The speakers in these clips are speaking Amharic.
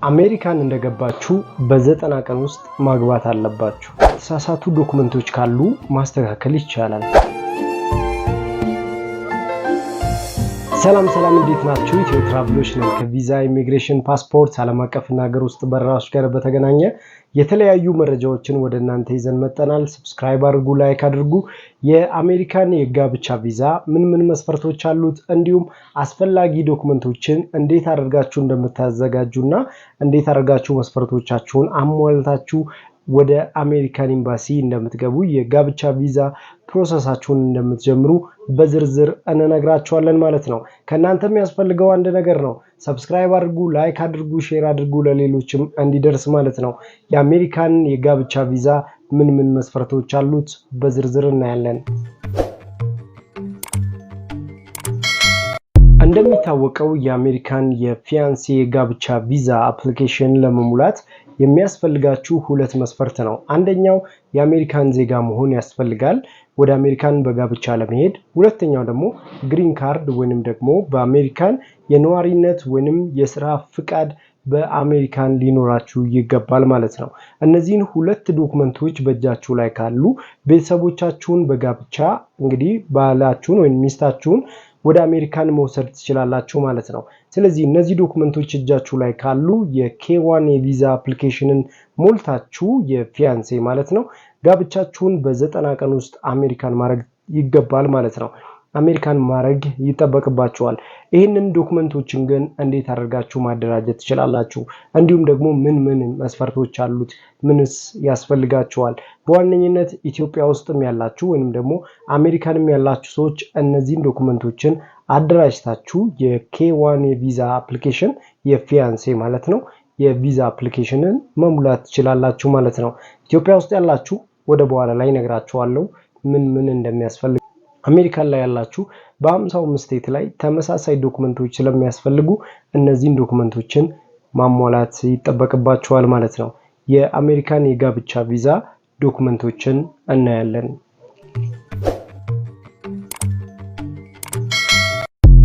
አሜሪካን እንደገባችሁ በ90 ቀን ውስጥ ማግባት አለባችሁ። የተሳሳቱ ዶክመንቶች ካሉ ማስተካከል ይቻላል። ሰላም እንዴት ናችሁ? ኢትዮ ትራቭሎች ነው። ከቪዛ ኢሚግሬሽን፣ ፓስፖርት፣ ዓለም አቀፍና ሀገር ውስጥ በረራዎች ጋር በተገናኘ የተለያዩ መረጃዎችን ወደ እናንተ ይዘን መጥተናል። ሰብስክራይብ አድርጉ፣ ላይክ አድርጉ። የአሜሪካን የጋብቻ ቪዛ ምን መስፈርቶች አሉት፣ እንዲሁም አስፈላጊ ዶክመንቶችን እንዴት አድርጋችሁ እንደምታዘጋጁና እንዴት አድርጋችሁ መስፈርቶቻችሁን አሟልታችሁ ወደ አሜሪካን ኤምባሲ እንደምትገቡ የጋብቻ ቪዛ ፕሮሰሳችሁን እንደምትጀምሩ በዝርዝር እንነግራችኋለን ማለት ነው። ከናንተ የሚያስፈልገው አንድ ነገር ነው። ሰብስክራይብ አድርጉ፣ ላይክ አድርጉ፣ ሼር አድርጉ ለሌሎችም እንዲደርስ ማለት ነው። የአሜሪካን የጋብቻ ቪዛ ምን መስፈርቶች አሉት በዝርዝር እናያለን። እንደሚታወቀው የአሜሪካን የፊያንሲ የጋብቻ ቪዛ አፕሊኬሽን ለመሙላት የሚያስፈልጋችሁ ሁለት መስፈርት ነው። አንደኛው የአሜሪካን ዜጋ መሆን ያስፈልጋል ወደ አሜሪካን በጋብቻ ለመሄድ። ሁለተኛው ደግሞ ግሪን ካርድ ወይንም ደግሞ በአሜሪካን የነዋሪነት ወይንም የስራ ፍቃድ በአሜሪካን ሊኖራችሁ ይገባል ማለት ነው። እነዚህን ሁለት ዶክመንቶች በእጃችሁ ላይ ካሉ ቤተሰቦቻችሁን በጋብቻ እንግዲህ ባላችሁን ወይም ሚስታችሁን ወደ አሜሪካን መውሰድ ትችላላችሁ ማለት ነው። ስለዚህ እነዚህ ዶክመንቶች እጃችሁ ላይ ካሉ የኬዋን የቪዛ አፕሊኬሽንን ሞልታችሁ የፊያንሴ ማለት ነው ጋብቻችሁን በ90 ቀን ውስጥ አሜሪካን ማድረግ ይገባል ማለት ነው። አሜሪካን ማድረግ ይጠበቅባችኋል። ይህንን ዶክመንቶችን ግን እንዴት አድርጋችሁ ማደራጀት ትችላላችሁ? እንዲሁም ደግሞ ምን መስፈርቶች አሉት? ምንስ ያስፈልጋችኋል? በዋነኝነት ኢትዮጵያ ውስጥም ያላችሁ ወይንም ደግሞ አሜሪካንም ያላችሁ ሰዎች እነዚህን ዶክመንቶችን አደራጅታችሁ የኬዋን የቪዛ አፕሊኬሽን የፊያንሴ ማለት ነው የቪዛ አፕሊኬሽንን መሙላት ትችላላችሁ ማለት ነው። ኢትዮጵያ ውስጥ ያላችሁ ወደ በኋላ ላይ ነግራችኋለሁ ምን እንደሚያስፈልግ። አሜሪካን ላይ ያላችሁ በ50 ስቴት ላይ ተመሳሳይ ዶክመንቶች ስለሚያስፈልጉ እነዚህን ዶክመንቶችን ማሟላት ይጠበቅባችኋል ማለት ነው። የአሜሪካን የጋብቻ ቪዛ ዶክመንቶችን እናያለን።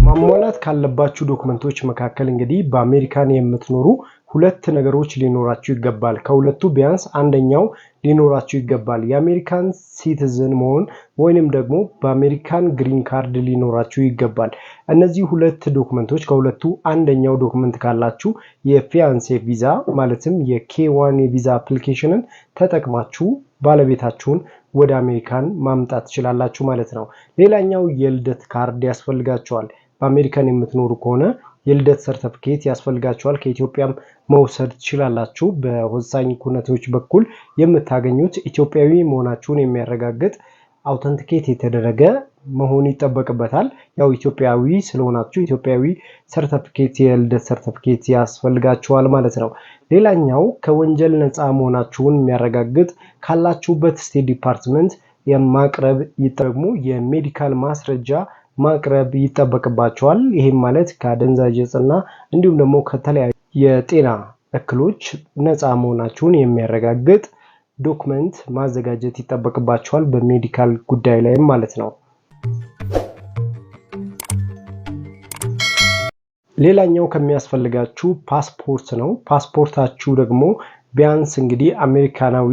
ማሟላት ካለባችሁ ዶክመንቶች መካከል እንግዲህ በአሜሪካን የምትኖሩ ሁለት ነገሮች ሊኖራችሁ ይገባል። ከሁለቱ ቢያንስ አንደኛው ሊኖራችሁ ይገባል። የአሜሪካን ሲቲዝን መሆን ወይንም ደግሞ በአሜሪካን ግሪን ካርድ ሊኖራችሁ ይገባል። እነዚህ ሁለት ዶክመንቶች ከሁለቱ አንደኛው ዶክመንት ካላችሁ የፊያንሴ ቪዛ ማለትም የኬዋን የቪዛ አፕሊኬሽንን ተጠቅማችሁ ባለቤታችሁን ወደ አሜሪካን ማምጣት ትችላላችሁ ማለት ነው። ሌላኛው የልደት ካርድ ያስፈልጋችኋል። በአሜሪካን የምትኖሩ ከሆነ የልደት ሰርተፊኬት ያስፈልጋችኋል። ከኢትዮጵያም መውሰድ ትችላላችሁ። በወሳኝ ኩነቶች በኩል የምታገኙት ኢትዮጵያዊ መሆናችሁን የሚያረጋግጥ አውተንቲኬት የተደረገ መሆን ይጠበቅበታል። ያው ኢትዮጵያዊ ስለሆናችሁ ኢትዮጵያዊ ሰርተፊኬት የልደት ሰርተፊኬት ያስፈልጋችኋል ማለት ነው። ሌላኛው ከወንጀል ነፃ መሆናችሁን የሚያረጋግጥ ካላችሁበት ስቴት ዲፓርትመንት የማቅረብ ይጠቅሙ የሜዲካል ማስረጃ ማቅረብ ይጠበቅባችኋል። ይሄም ማለት ከአደንዛዥ ዕፅና እንዲሁም ደግሞ ከተለያዩ የጤና እክሎች ነፃ መሆናችሁን የሚያረጋግጥ ዶክመንት ማዘጋጀት ይጠበቅባችኋል በሜዲካል ጉዳይ ላይም ማለት ነው። ሌላኛው ከሚያስፈልጋችሁ ፓስፖርት ነው። ፓስፖርታችሁ ደግሞ ቢያንስ እንግዲህ አሜሪካናዊ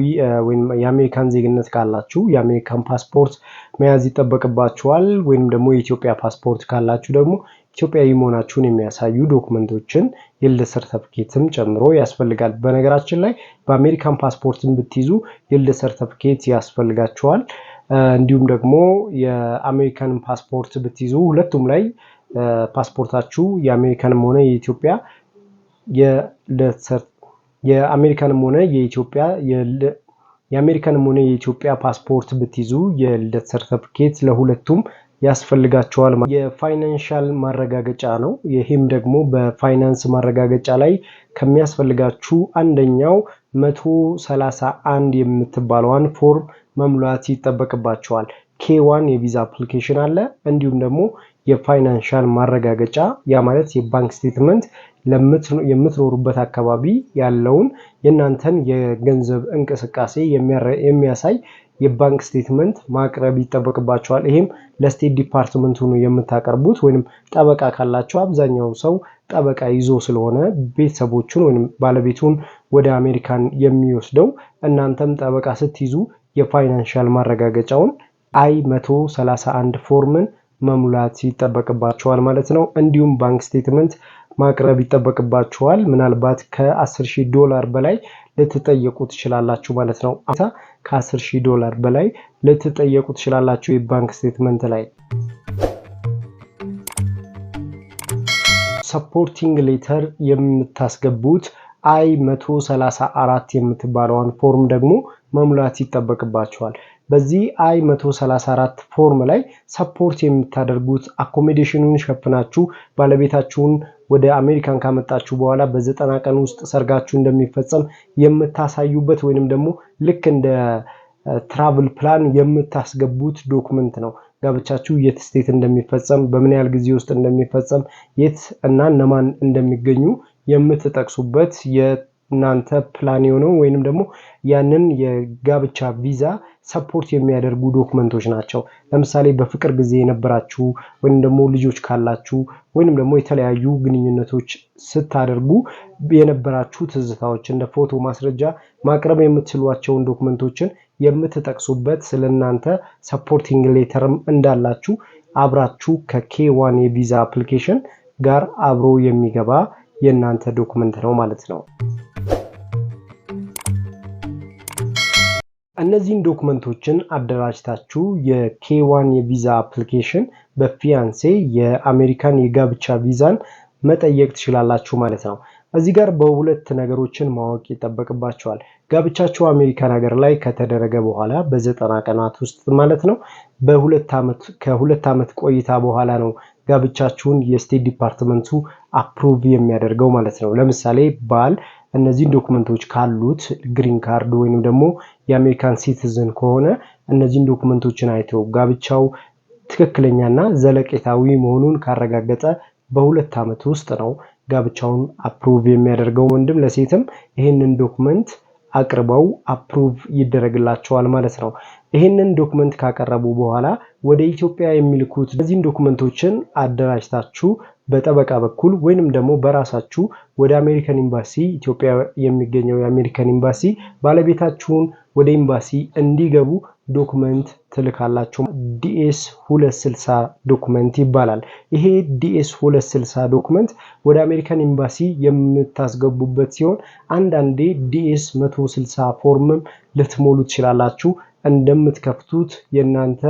ወይም የአሜሪካን ዜግነት ካላችሁ የአሜሪካን ፓስፖርት መያዝ ይጠበቅባችኋል። ወይም ደግሞ የኢትዮጵያ ፓስፖርት ካላችሁ ደግሞ ኢትዮጵያዊ መሆናችሁን የሚያሳዩ ዶክመንቶችን የልደት ሰርተፊኬትም ጨምሮ ያስፈልጋል። በነገራችን ላይ በአሜሪካን ፓስፖርትን ብትይዙ የልደት ሰርተፊኬት ያስፈልጋችኋል። እንዲሁም ደግሞ የአሜሪካን ፓስፖርት ብትይዙ ሁለቱም ላይ ፓስፖርታችሁ የአሜሪካንም ሆነ የኢትዮጵያ የአሜሪካንም ሆነ የኢትዮጵያ ፓስፖርት ብትይዙ የልደት ሰርተፊኬት ለሁለቱም ያስፈልጋቸዋል። የፋይናንሻል ማረጋገጫ ነው። ይህም ደግሞ በፋይናንስ ማረጋገጫ ላይ ከሚያስፈልጋችሁ አንደኛው 131 የምትባለዋን ፎርም መሙላት ይጠበቅባቸዋል። ኬዋን የቪዛ አፕሊኬሽን አለ። እንዲሁም ደግሞ የፋይናንሻል ማረጋገጫ ያ ማለት የባንክ ስቴትመንት የምትኖሩበት አካባቢ ያለውን የናንተን የገንዘብ እንቅስቃሴ የሚያሳይ የባንክ ስቴትመንት ማቅረብ ይጠበቅባቸዋል። ይሄም ለስቴት ዲፓርትመንቱ ነው የምታቀርቡት ወይንም ጠበቃ ካላችሁ አብዛኛው ሰው ጠበቃ ይዞ ስለሆነ ቤተሰቦቹን ወይም ባለቤቱን ወደ አሜሪካን የሚወስደው እናንተም ጠበቃ ስትይዙ የፋይናንሻል ማረጋገጫውን I-131 ፎርምን መሙላት ይጠበቅባችኋል ማለት ነው። እንዲሁም ባንክ ስቴትመንት ማቅረብ ይጠበቅባችኋል። ምናልባት $10,000 በላይ ልትጠየቁ ትችላላችሁ ማለት ነው። $10,000 በላይ ልትጠየቁ ትችላላችሁ የባንክ ስቴትመንት ላይ። ሰፖርቲንግ ሌተር የምታስገቡት I-134 የምትባለውን ፎርም ደግሞ መሙላት ይጠበቅባችኋል። በዚህ I-134 ፎርም ላይ ሰፖርት የምታደርጉት አኮሞዴሽኑን ሸፍናችሁ ባለቤታችሁን ወደ አሜሪካን ካመጣችሁ በኋላ በ90 ቀን ውስጥ ሰርጋችሁ እንደሚፈጸም የምታሳዩበት ወይንም ደግሞ ልክ እንደ ትራቭል ፕላን የምታስገቡት ዶክመንት ነው። ጋብቻችሁ የት ስቴት እንደሚፈጸም በምን ያህል ጊዜ ውስጥ እንደሚፈጸም የት እና እነማን እንደሚገኙ የምትጠቅሱበት የናንተ ፕላን የሆነው ወይንም ደግሞ ያንን የጋብቻ ቪዛ ሰፖርት የሚያደርጉ ዶክመንቶች ናቸው። ለምሳሌ በፍቅር ጊዜ የነበራችሁ ወይንም ደግሞ ልጆች ካላችሁ ወይንም ደግሞ የተለያዩ ግንኙነቶች ስታደርጉ የነበራችሁ ትዝታዎች እንደ ፎቶ ማስረጃ ማቅረብ የምትችሏቸውን ዶክመንቶችን የምትጠቅሱበት ስለናንተ ሰፖርቲንግ ሌተርም እንዳላችሁ አብራችሁ ከK1 የቪዛ አፕሊኬሽን ጋር አብሮ የሚገባ የናንተ ዶክመንት ነው ማለት ነው። እነዚህን ዶክመንቶችን አደራጅታችሁ የK1 የቪዛ አፕሊኬሽን በፊያንሴ የአሜሪካን የጋብቻ ቪዛን መጠየቅ ትችላላችሁ ማለት ነው። እዚህ ጋር በሁለት ነገሮችን ማወቅ ይጠበቅባችኋል። ጋብቻችሁ አሜሪካን ሀገር ላይ ከተደረገ በኋላ በ90 ቀናት ውስጥ ማለት ነው ከሁለት ዓመት ቆይታ በኋላ ነው ጋብቻችሁን የስቴት ዲፓርትመንቱ አፕሩቭ የሚያደርገው ማለት ነው። ለምሳሌ ባል እነዚህን ዶክመንቶች ካሉት ግሪን ካርድ ወይንም ደግሞ የአሜሪካን ሲቲዝን ከሆነ እነዚህን ዶክመንቶችን አይተው ጋብቻው ትክክለኛና ዘለቄታዊ መሆኑን ካረጋገጠ በ2 ዓመት ውስጥ ነው ጋብቻውን አፕሩቭ የሚያደርገው። ወንድም ለሴትም ይሄንን ዶክመንት አቅርበው አፕሩቭ ይደረግላቸዋል ማለት ነው። ይሄንን ዶክመንት ካቀረቡ በኋላ ወደ ኢትዮጵያ የሚልኩት እነዚህን ዶክመንቶችን አደራጅታችሁ በጠበቃ በኩል ወይንም ደግሞ በራሳችሁ ወደ አሜሪካን ኤምባሲ ኢትዮጵያ የሚገኘው የአሜሪካን ኤምባሲ ባለቤታችሁን ወደ ኤምባሲ እንዲገቡ ዶክመንት ትልካላችሁ። DS-260 ዶክመንት ይባላል። ይሄ DS-260 ዶክመንት ወደ አሜሪካን ኤምባሲ የምታስገቡበት ሲሆን አንዳንዴ DS-160 ፎርምም ልትሞሉ ትችላላችሁ። እንደምትከፍቱት የናንተ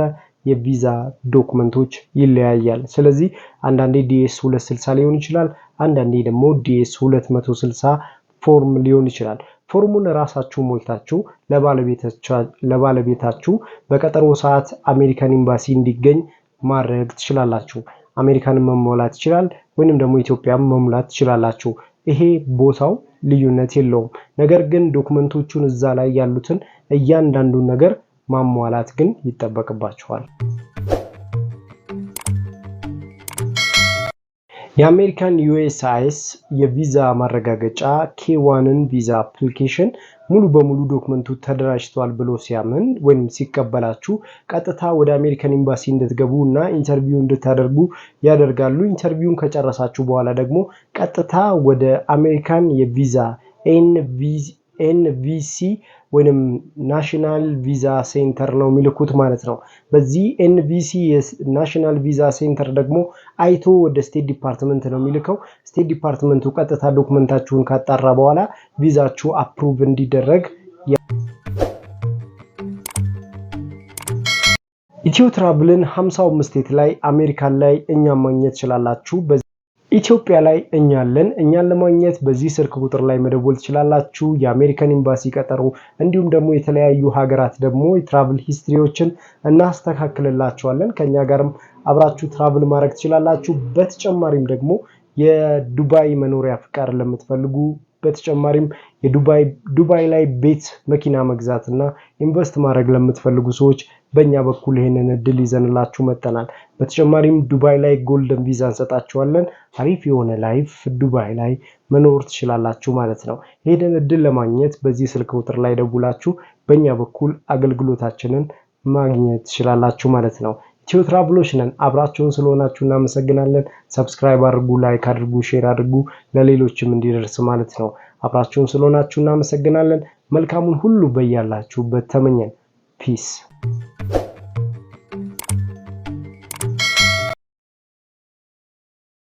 የቪዛ ዶክመንቶች ይለያያል። ስለዚህ አንዳንዴ DS-260 ሊሆን ይችላል፣ አንዳንዴ ደግሞ DS-260 ፎርም ሊሆን ይችላል። ፎርሙን ራሳችሁ ሞልታችሁ ለባለቤታችሁ በቀጠሮ ሰዓት አሜሪካን ኤምባሲ እንዲገኝ ማድረግ ትችላላችሁ። አሜሪካንን መሞላት ይችላል ወይንም ደግሞ ኢትዮጵያም መሙላት ትችላላችሁ። ይሄ ቦታው ልዩነት የለውም። ነገር ግን ዶክመንቶቹን እዛ ላይ ያሉትን እያንዳንዱን ነገር ማሟላት ግን ይጠበቅባችኋል። የአሜሪካን USCIS የቪዛ ማረጋገጫ K1ን ቪዛ አፕሊኬሽን ሙሉ በሙሉ ዶክመንቱ ተደራጅቷል ብሎ ሲያምን ወይም ሲቀበላችሁ ቀጥታ ወደ አሜሪካን ኤምባሲ እንድትገቡ እና ኢንተርቪው እንድታደርጉ ያደርጋሉ። ኢንተርቪውን ከጨረሳችሁ በኋላ ደግሞ ቀጥታ ወደ አሜሪካን የቪዛ NVC ወይንም ናሽናል ቪዛ ሴንተር ነው የሚልኩት ማለት ነው። በዚህ NVC ናሽናል ቪዛ ሴንተር ደግሞ አይቶ ወደ ስቴት ዲፓርትመንት ነው የሚልከው። ስቴት ዲፓርትመንቱ ቀጥታ ዶክመንታችሁን ካጣራ በኋላ ቪዛችሁ አፕሩቭ እንዲደረግ ኢትዮ ትራቭልን 55 ስቴት ላይ አሜሪካን ላይ እኛ ማግኘት ትችላላችሁ። ኢትዮጵያ ላይ እኛን ለማግኘት በዚህ ስልክ ቁጥር ላይ መደወል ትችላላችሁ። የአሜሪካን ኤምባሲ ቀጠሮ እንዲሁም ደግሞ የተለያዩ ሀገራት ደግሞ የትራቭል ሂስትሪዎችን እናስተካክልላችኋለን። ከኛ ጋርም አብራችሁ ትራቭል ማድረግ ትችላላችሁ። በተጨማሪም ደግሞ የዱባይ መኖሪያ ፍቃድ ለምትፈልጉ በተጨማሪም የዱባይ ላይ ቤት መኪና መግዛትና ኢንቨስት ማድረግ ለምትፈልጉ ሰዎች በእኛ በኩል ይሄንን እድል ይዘንላችሁ መጥተናል። በተጨማሪም ዱባይ ላይ ጎልደን ቪዛ እንሰጣችኋለን። አሪፍ የሆነ ላይፍ ዱባይ ላይ መኖር ትችላላችሁ ማለት ነው። ይሄንን እድል ለማግኘት በዚህ ስልክ ቁጥር ላይ ደውላችሁ በእኛ በኩል አገልግሎታችንን ማግኘት ትችላላችሁ ማለት ነው። ኢትዮ ትራቭሎች ነን። አብራችሁን ስለሆናችሁ እናመሰግናለን። ሰብስክራይብ አድርጉ፣ ላይክ አድርጉ፣ ሼር አድርጉ ለሌሎችም እንዲደርስ ማለት ነው። አብራችሁን ስለሆናችሁ እናመሰግናለን። መልካሙን ሁሉ በያላችሁበት ተመኘን። ፒስ